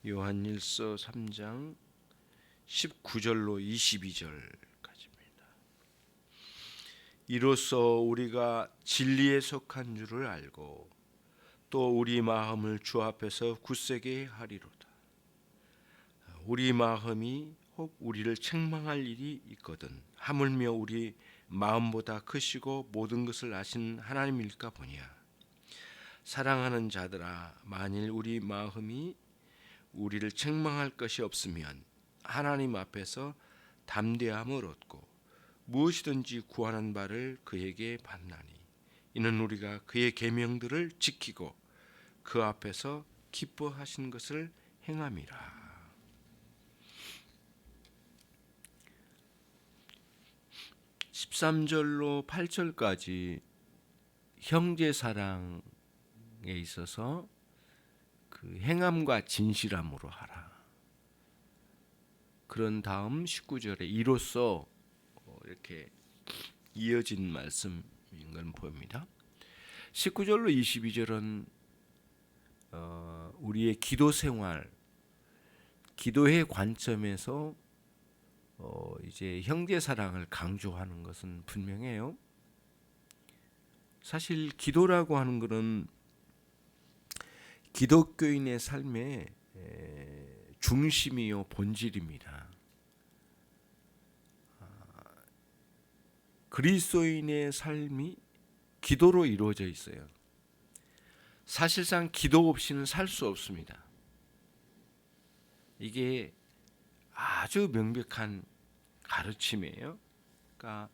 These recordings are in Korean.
요한일서 3장 19절로 22절까지입니다. 이로써 우리가 진리에 속한 줄을 알고 또 우리 마음을 주 앞에서 굳세게 하리로다. 우리 마음이 혹 우리를 책망할 일이 있거든 하물며 우리 마음보다 크시고 모든 것을 아신 하나님일까 보냐. 사랑하는 자들아, 만일 우리 마음이 우리를 책망할 것이 없으면 하나님 앞에서 담대함을 얻고 무엇이든지 구하는 바를 그에게 받나니 이는 우리가 그의 계명들을 지키고 그 앞에서 기뻐하신 것을 행함이라. 13절로 8절까지 형제 사랑에 있어서 그 행함과 진실함으로 하라. 그런 다음 19절에 이로써 이렇게 이어진 말씀인 걸 보입니다. 19절로 22절은 우리의 기도 생활, 기도의 관점에서 이제 형제 사랑을 강조하는 것은 분명해요. 사실 기도라고 하는 것은 기독교인의 삶의 중심이요 본질입니다. 그리스도인의 삶이 기도로 이루어져 있어요. 사실상 기도 없이는 살 수 없습니다. 이게 아주 명백한 가르침이에요. 그러니까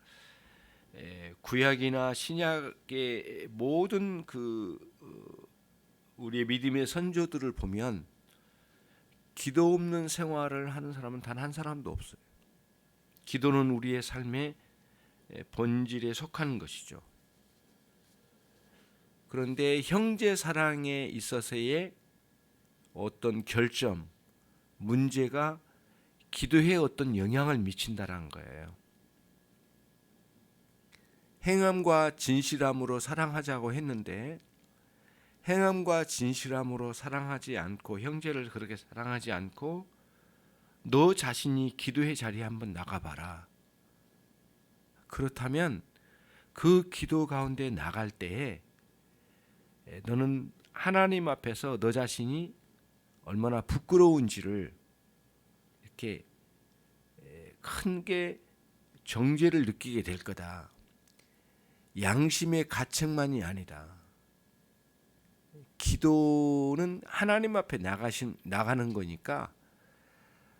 구약이나 신약의 모든 우리의 믿음의 선조들을 보면 기도 없는 생활을 하는 사람은 단 한 사람도 없어요. 기도는 우리의 삶의 본질에 속하는 것이죠. 그런데 형제 사랑에 있어서의 어떤 결점, 문제가 기도에 어떤 영향을 미친다는 거예요. 행함과 진실함으로 사랑하자고 했는데 행함과 진실함으로 사랑하지 않고 형제를 그렇게 사랑하지 않고 너 자신이 기도의 자리에 한번 나가봐라. 그렇다면 그 기도 가운데 나갈 때에 너는 하나님 앞에서 너 자신이 얼마나 부끄러운지를 이렇게 큰 게 정죄를 느끼게 될 거다. 양심의 가책만이 아니다. 기도는 하나님 앞에 나가는 거니까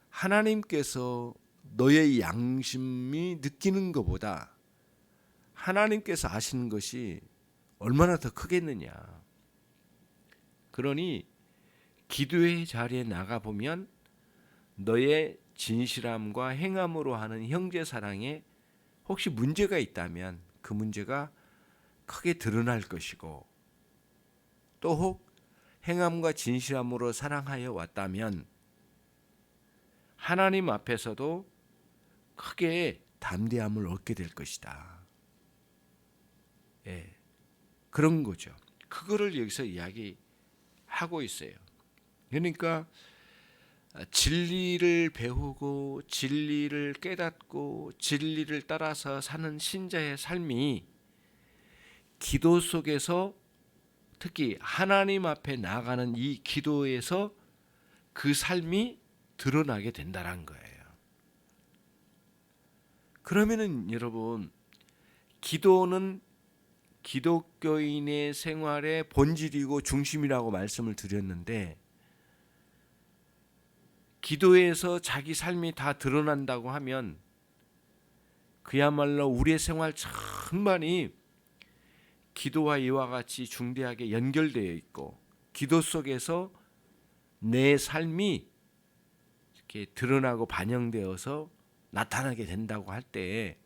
하나님께서 너의 양심이 느끼는 것보다 하나님께서 아시는 것이 얼마나 더 크겠느냐. 그러니 기도의 자리에 나가보면 너의 진실함과 행함으로 하는 형제 사랑에 혹시 문제가 있다면 그 문제가 크게 드러날 것이고 또 혹 행함과 진실함으로 사랑하여 왔다면 하나님 앞에서도 크게 담대함을 얻게 될 것이다. 그런 거죠. 그거를 여기서 이야기하고 있어요. 그러니까 진리를 배우고 진리를 깨닫고 진리를 따라서 사는 신자의 삶이 기도 속에서 특히 하나님 앞에 나아가는 이 기도에서 그 삶이 드러나게 된다는 거예요. 그러면은 여러분, 기도는 기독교인의 생활의 본질이고 중심이라고 말씀을 드렸는데 기도에서 자기 삶이 다 드러난다고 하면 그야말로 우리의 생활 전반이 기도와 이와 같이 중대하게 연결되어 있고 기도 속에서 내 삶이 이렇게 드러나고 반영되어서 나타나게 된다고 할 때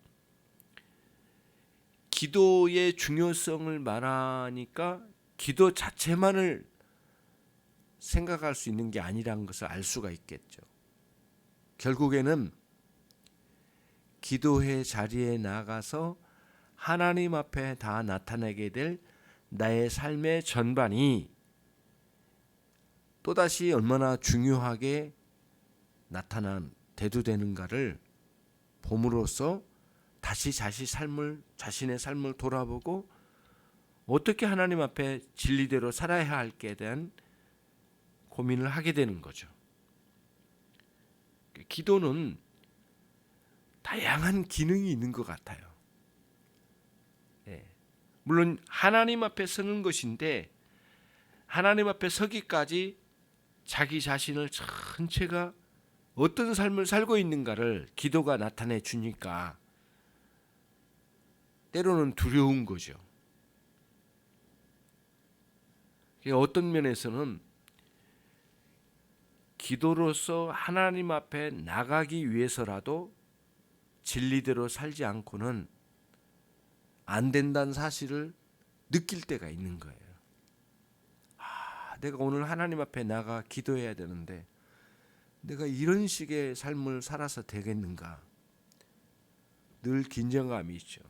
기도의 중요성을 말하니까 기도 자체만을 생각할 수 있는 게 아니라는 것을 알 수가 있겠죠. 결국에는 기도의 자리에 나가서 하나님 앞에 다 나타내게 될 나의 삶의 전반이 또다시 얼마나 중요하게 나타난 대두되는가를 봄으로써 다시 자신의 삶을 돌아보고 어떻게 하나님 앞에 진리대로 살아야 할지에 대한 고민을 하게 되는 거죠. 기도는 다양한 기능이 있는 것 같아요. 물론 하나님 앞에 서는 것인데 하나님 앞에 서기까지 자기 자신을 전체가 어떤 삶을 살고 있는가를 기도가 나타내 주니까 때로는 두려운 거죠. 어떤 면에서는 기도로서 하나님 앞에 나가기 위해서라도 진리대로 살지 않고는 안 된다는 사실을 느낄 때가 있는 거예요. 내가 오늘 하나님 앞에 나가 기도해야 되는데 내가 이런 식의 삶을 살아서 되겠는가? 늘 긴장감이 있죠.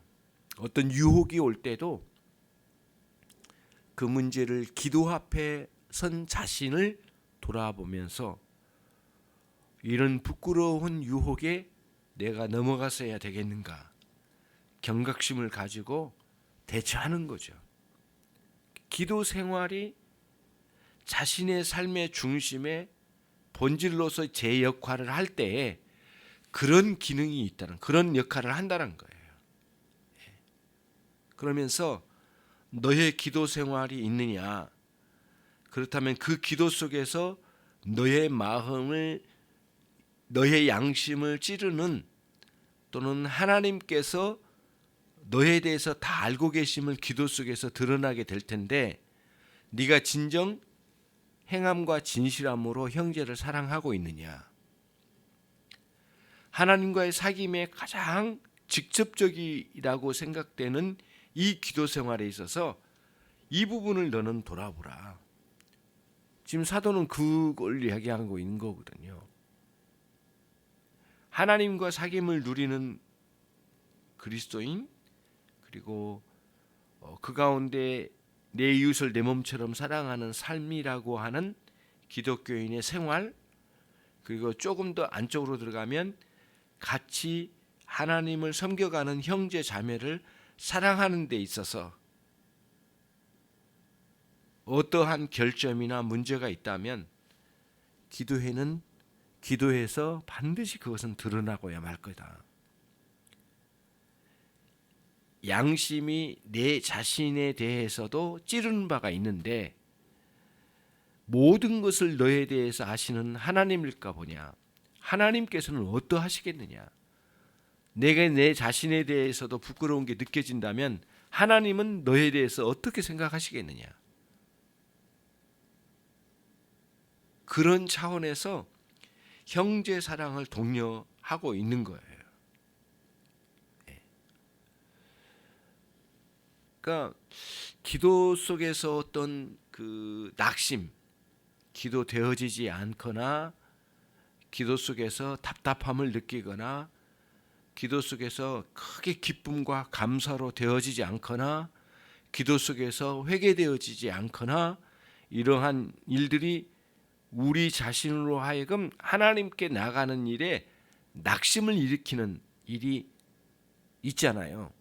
어떤 유혹이 올 때도 그 문제를 기도 앞에 선 자신을 돌아보면서 이런 부끄러운 유혹에 내가 넘어갔어야 되겠는가? 경각심을 가지고 대처하는 거죠. 기도 생활이 자신의 삶의 중심에 본질로서 제 역할을 할 때에 그런 기능이 있다는, 그런 역할을 한다는 거예요. 그러면서 너의 기도 생활이 있느냐? 그렇다면 그 기도 속에서 너의 마음을, 너의 양심을 찌르는, 또는 하나님께서 너에 대해서 다 알고 계심을 기도 속에서 드러나게 될 텐데, 네가 진정 행함과 진실함으로 형제를 사랑하고 있느냐? 하나님과의 사귐에 가장 직접적이라고 생각되는 이 기도 생활에 있어서 이 부분을 너는 돌아보라. 지금 사도는 그걸 이야기하고 있는 거거든요. 하나님과 사귐을 누리는 그리스도인, 그리고 그 가운데 내 이웃을 내 몸처럼 사랑하는 삶이라고 하는 기독교인의 생활, 그리고 조금 더 안쪽으로 들어가면 같이 하나님을 섬겨가는 형제 자매를 사랑하는 데 있어서 어떠한 결점이나 문제가 있다면 기도해서 반드시 그것은 드러나고야 말 거다. 양심이 내 자신에 대해서도 찌르는 바가 있는데 모든 것을 너에 대해서 아시는 하나님일까 보냐? 하나님께서는 어떠하시겠느냐? 내가 내 자신에 대해서도 부끄러운 게 느껴진다면 하나님은 너에 대해서 어떻게 생각하시겠느냐? 그런 차원에서 형제 사랑을 독려하고 있는 거예요. 그러니까 기도 속에서 어떤 그 낙심, 기도되어지지 않거나 기도 속에서 답답함을 느끼거나 기도 속에서 크게 기쁨과 감사로 되어지지 않거나 기도 속에서 회개되어지지 않거나 이러한 일들이 우리 자신으로 하여금 하나님께 나가는 일에 낙심을 일으키는 일이 있잖아요.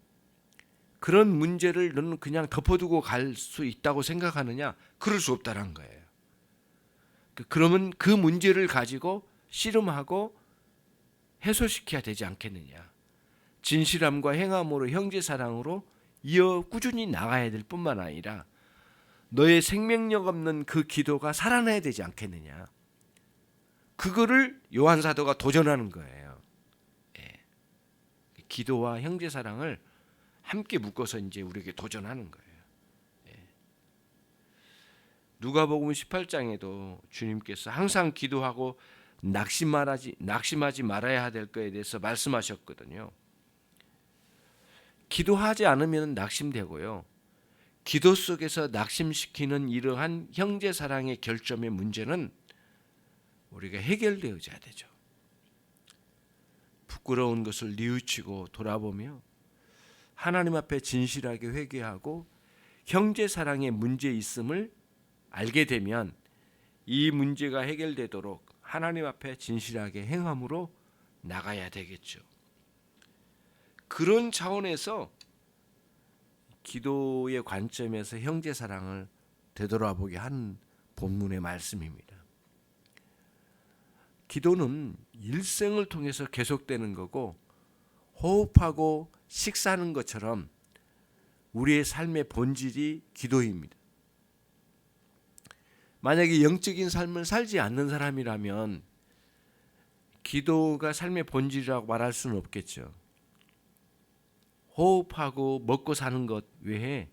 그런 문제를 너는 그냥 덮어두고 갈 수 있다고 생각하느냐? 그럴 수 없다는 거예요. 그러면 그 문제를 가지고 씨름하고 해소시켜야 되지 않겠느냐? 진실함과 행함으로 형제사랑으로 이어 꾸준히 나가야 될 뿐만 아니라 너의 생명력 없는 그 기도가 살아나야 되지 않겠느냐? 그거를 요한 사도가 도전하는 거예요. 기도와 형제사랑을 함께 묶어서 이제 우리에게 도전하는 거예요. 누가복음 18장에도 주님께서 항상 기도하고 낙심하지 말아야 될 것에 대해서 말씀하셨거든요. 기도하지 않으면 낙심되고요. 기도 속에서 낙심시키는 이러한 형제 사랑의 결점의 문제는 우리가 해결되어져야 되죠. 부끄러운 것을 뉘우치고 돌아보며 하나님 앞에 진실하게 회개하고 형제 사랑의 문제 있음을 알게 되면 이 문제가 해결되도록 하나님 앞에 진실하게 행함으로 나가야 되겠죠. 그런 차원에서 기도의 관점에서 형제 사랑을 되돌아보게 한 본문의 말씀입니다. 기도는 일생을 통해서 계속되는 거고, 호흡하고 식사하는 것처럼 우리의 삶의 본질이 기도입니다. 만약에 영적인 삶을 살지 않는 사람이라면 기도가 삶의 본질이라고 말할 수는 없겠죠. 호흡하고 먹고 사는 것 외에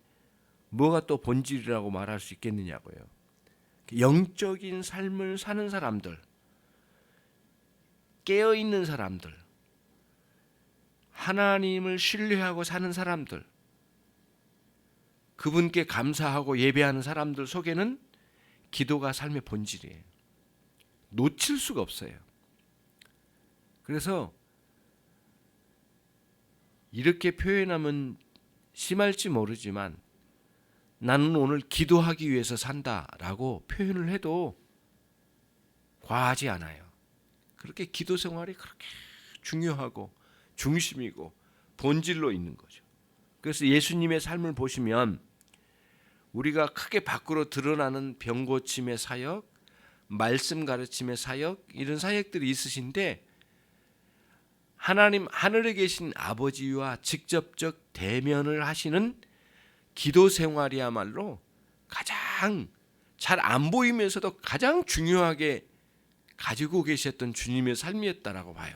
뭐가 또 본질이라고 말할 수 있겠느냐고요. 영적인 삶을 사는 사람들, 깨어있는 사람들, 하나님을 신뢰하고 사는 사람들, 그분께 감사하고 예배하는 사람들 속에는 기도가 삶의 본질이에요. 놓칠 수가 없어요. 그래서 이렇게 표현하면 심할지 모르지만 나는 오늘 기도하기 위해서 산다라고 표현을 해도 과하지 않아요. 그렇게 기도 생활이 그렇게 중요하고 중심이고 본질로 있는 거죠. 그래서 예수님의 삶을 보시면 우리가 크게 밖으로 드러나는 병 고침의 사역, 말씀 가르침의 사역, 이런 사역들이 있으신데 하나님 하늘에 계신 아버지와 직접적 대면을 하시는 기도 생활이야말로 가장 잘 안 보이면서도 가장 중요하게 가지고 계셨던 주님의 삶이었다라고 봐요.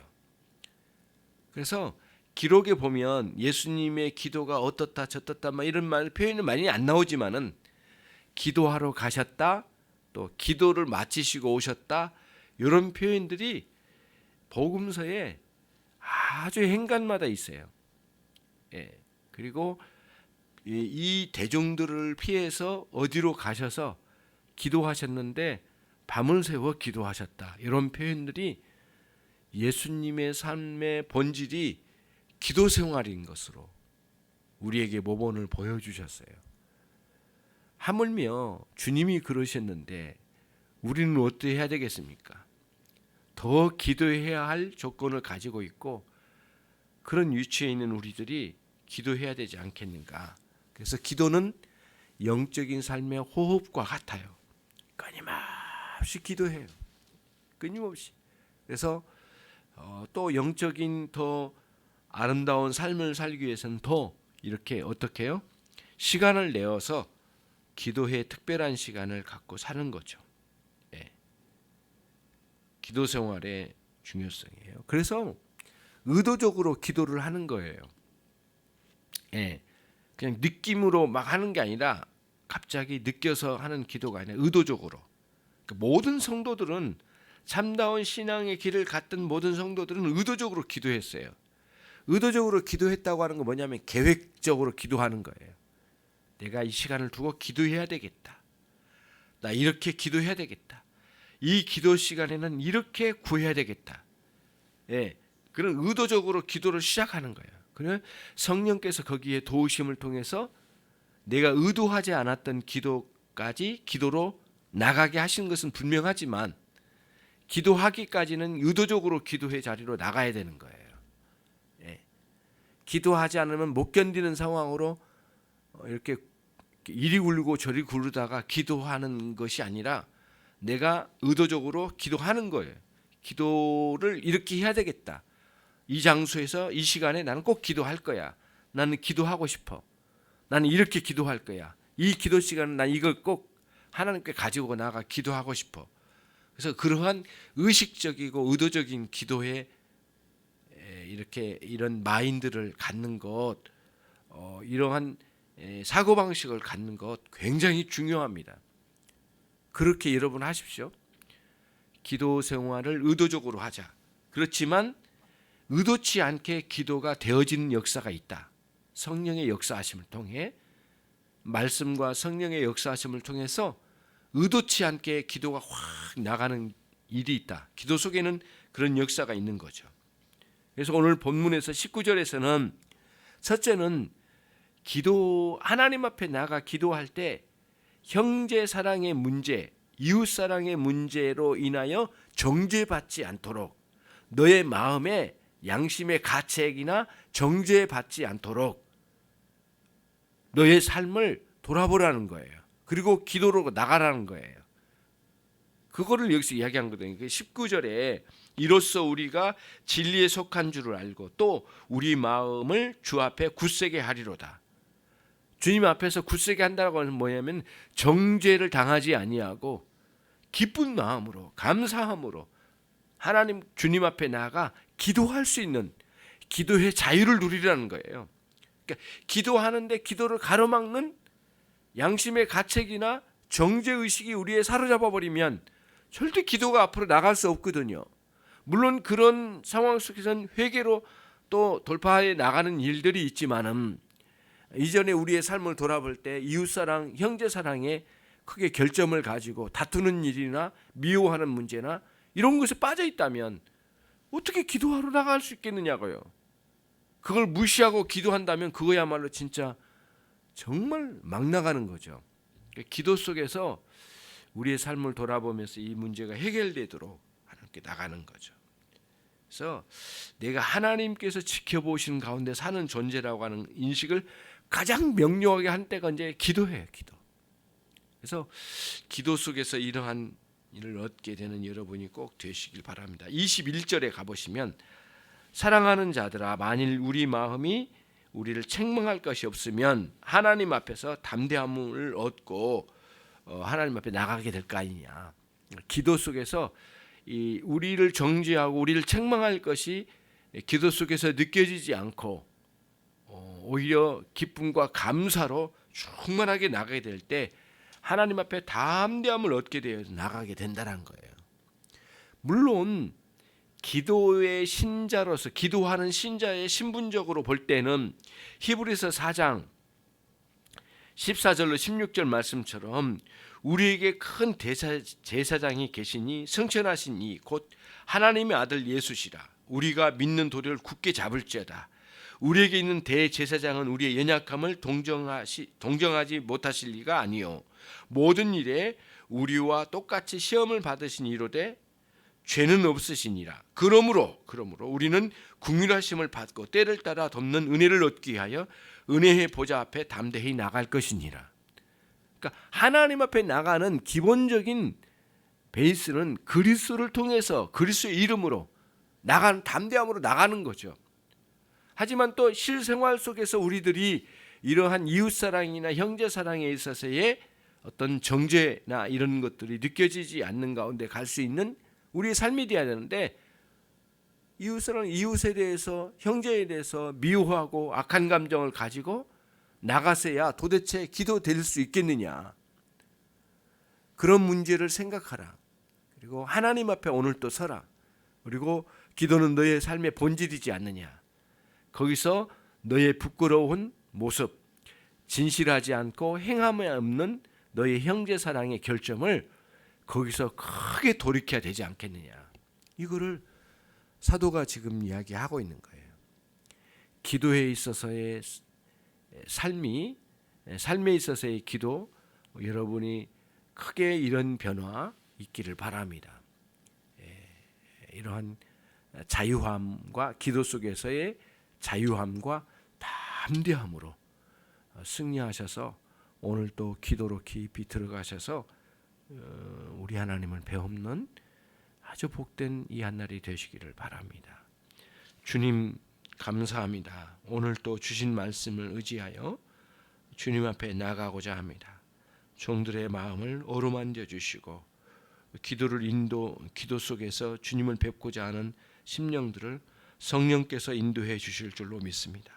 그래서 기록에 보면 예수님의 기도가 어떻다 저떻다 이런 말 표현은 많이 안 나오지만은 기도하러 가셨다, 또 기도를 마치시고 오셨다, 이런 표현들이 복음서에 아주 행간마다 있어요. 예. 그리고 이 대중들을 피해서 어디로 가셔서 기도하셨는데 밤을 새워 기도하셨다, 이런 표현들이 예수님의 삶의 본질이 기도 생활인 것으로 우리에게 모본을 보여주셨어요. 하물며 주님이 그러셨는데 우리는 어떻게 해야 되겠습니까? 더 기도해야 할 조건을 가지고 있고 그런 위치에 있는 우리들이 기도해야 되지 않겠는가? 그래서 기도는 영적인 삶의 호흡과 같아요. 끊임없이 기도해요. 끊임없이. 그래서 또 영적인 더 아름다운 삶을 살기 위해서는 더 이렇게 어떻게 해요? 시간을 내어서 기도에 특별한 시간을 갖고 사는 거죠. 예. 기도 생활의 중요성이에요. 그래서 의도적으로 기도를 하는 거예요. 예. 그냥 느낌으로 막 하는 게 아니라 갑자기 느껴서 하는 기도가 아니라 의도적으로. 모든 성도들은 참다운 신앙의 길을 갔던 모든 성도들은 의도적으로 기도했어요. 의도적으로 기도했다고 하는 건 뭐냐면 계획적으로 기도하는 거예요. 내가 이 시간을 두고 기도해야 되겠다. 나 이렇게 기도해야 되겠다. 이 기도 시간에는 이렇게 구해야 되겠다. 예, 그런 의도적으로 기도를 시작하는 거예요. 그러면 성령께서 거기에 도우심을 통해서 내가 의도하지 않았던 기도까지 기도로 나가게 하시는 것은 분명하지만 기도하기까지는 의도적으로 기도의 자리로 나가야 되는 거예요. 예. 기도하지 않으면 못 견디는 상황으로 이렇게 이리 굴고 저리 굴르다가 기도하는 것이 아니라 내가 의도적으로 기도하는 거예요. 기도를 이렇게 해야 되겠다. 이 장소에서 이 시간에 나는 꼭 기도할 거야. 나는 기도하고 싶어. 나는 이렇게 기도할 거야. 이 기도 시간은 난 이걸 꼭 하나님께 가지고 나가 기도하고 싶어. 그래서 그러한 의식적이고 의도적인 기도에 이렇게 이런 마인드를 갖는 것, 이러한 사고방식을 갖는 것 굉장히 중요합니다. 그렇게 여러분 하십시오. 기도 생활을 의도적으로 하자. 그렇지만 의도치 않게 기도가 되어지는 역사가 있다. 성령의 역사하심을 통해, 말씀과 성령의 역사하심을 통해서 의도치 않게 기도가 확 나가는 일이 있다. 기도 속에는 그런 역사가 있는 거죠. 그래서 오늘 본문에서 19절에서는 첫째는 하나님 앞에 나가 기도할 때 형제 사랑의 문제, 이웃사랑의 문제로 인하여 정죄받지 않도록, 너의 마음에 양심의 가책이나 정죄받지 않도록 너의 삶을 돌아보라는 거예요. 그리고 기도로 나가라는 거예요. 그거를 여기서 이야기한 거거든요. 19절에 이로써 우리가 진리에 속한 줄을 알고 또 우리 마음을 주 앞에 굳세게 하리로다. 주님 앞에서 굳세게 한다고 하는 뭐냐면 정죄를 당하지 아니하고 기쁜 마음으로 감사함으로 하나님 주님 앞에 나아가 기도할 수 있는 기도의 자유를 누리라는 거예요. 그러니까 기도하는데 기도를 가로막는 양심의 가책이나 정죄의식이 우리에 사로잡아 버리면 절대 기도가 앞으로 나갈 수 없거든요. 물론 그런 상황 속에서는 회개로 또 돌파해 나가는 일들이 있지만은 이전에 우리의 삶을 돌아볼 때 이웃사랑, 형제사랑에 크게 결점을 가지고 다투는 일이나 미워하는 문제나 이런 것에 빠져 있다면 어떻게 기도하러 나갈 수 있겠느냐고요. 그걸 무시하고 기도한다면 그거야말로 진짜 정말 막 나가는 거죠. 기도 속에서 우리의 삶을 돌아보면서 이 문제가 해결되도록 하나님께 나가는 거죠. 그래서 내가 하나님께서 지켜보시는 가운데 사는 존재라고 하는 인식을 가장 명료하게 한 때가 이제 기도예요. 기도. 그래서 기도 속에서 이러한 일을 얻게 되는 여러분이 꼭 되시길 바랍니다. 21절에 가보시면 사랑하는 자들아 만일 우리 마음이 우리를 책망할 것이 없으면 하나님 앞에서 담대함을 얻고 하나님 앞에 나가게 될 거 아니냐. 기도 속에서 이 우리를 정죄하고 우리를 책망할 것이 기도 속에서 느껴지지 않고 오히려 기쁨과 감사로 충만하게 나가게 될 때 하나님 앞에 담대함을 얻게 되어 나가게 된다는 거예요. 물론 기도의 신자로서 기도하는 신자의 신분적으로 볼 때는 히브리서 4장 14절로 16절 말씀처럼 우리에게 큰 제사장이 계시니 성천하신 이 곧 하나님의 아들 예수시라. 우리가 믿는 도리를 굳게 잡을지어다. 우리에게 있는 대제사장은 우리의 연약함을 동정하지 못하실 리가 아니요 모든 일에 우리와 똑같이 시험을 받으신 이로되 죄는 없으시니라. 그러므로 우리는 긍휼하심을 받고 때를 따라 돕는 은혜를 얻기 위하여 은혜의 보좌 앞에 담대히 나갈 것이니라. 그러니까 하나님 앞에 나가는 기본적인 베이스는 그리스도를 통해서 그리스도의 이름으로 나가는 담대함으로 나가는 거죠. 하지만 또 실생활 속에서 우리들이 이러한 이웃사랑이나 형제사랑에 있어서의 어떤 정죄나 이런 것들이 느껴지지 않는 가운데 갈 수 있는 우리의 삶이 되어야 되는데 이웃사랑, 이웃에 대해서 형제에 대해서 미워하고 악한 감정을 가지고 나가서야 도대체 기도될 수 있겠느냐. 그런 문제를 생각하라. 그리고 하나님 앞에 오늘 또 서라. 그리고 기도는 너의 삶의 본질이지 않느냐. 거기서 너의 부끄러운 모습, 진실하지 않고 행함이 없는 너의 형제사랑의 결점을 거기서 크게 돌이켜야 되지 않겠느냐. 이거를 사도가 지금 이야기하고 있는 거예요. 기도에 있어서의 삶에 있어서의 기도, 여러분이 크게 이런 변화 있기를 바랍니다. 이러한 자유함과 기도 속에서의 자유함과 담대함으로 승리하셔서 오늘 또 기도로 깊이 들어가셔서 우리 하나님을 배움는 아주 복된 이 한날이 되시기를 바랍니다. 주님 감사합니다. 오늘 또 주신 말씀을 의지하여 주님 앞에 나가고자 합니다. 종들의 마음을 어루만져 주시고 기도 속에서 주님을 뵙고자 하는 심령들을 성령께서 인도해 주실 줄로 믿습니다.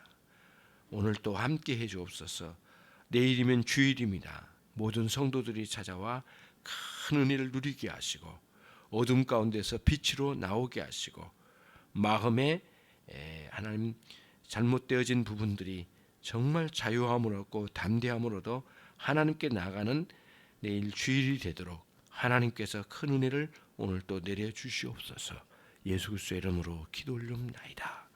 오늘 또 함께 해 주옵소서. 내일이면 주일입니다. 모든 성도들이 찾아와 큰 은혜를 누리게 하시고 어둠 가운데서 빛으로 나오게 하시고 마음에 하나님 잘못되어진 부분들이 정말 자유함을 얻고 담대함으로도 하나님께 나가는 내일 주일이 되도록 하나님께서 큰 은혜를 오늘 또 내려 주시옵소서. 예수 그리스도의 이름으로 기도 올립나이다.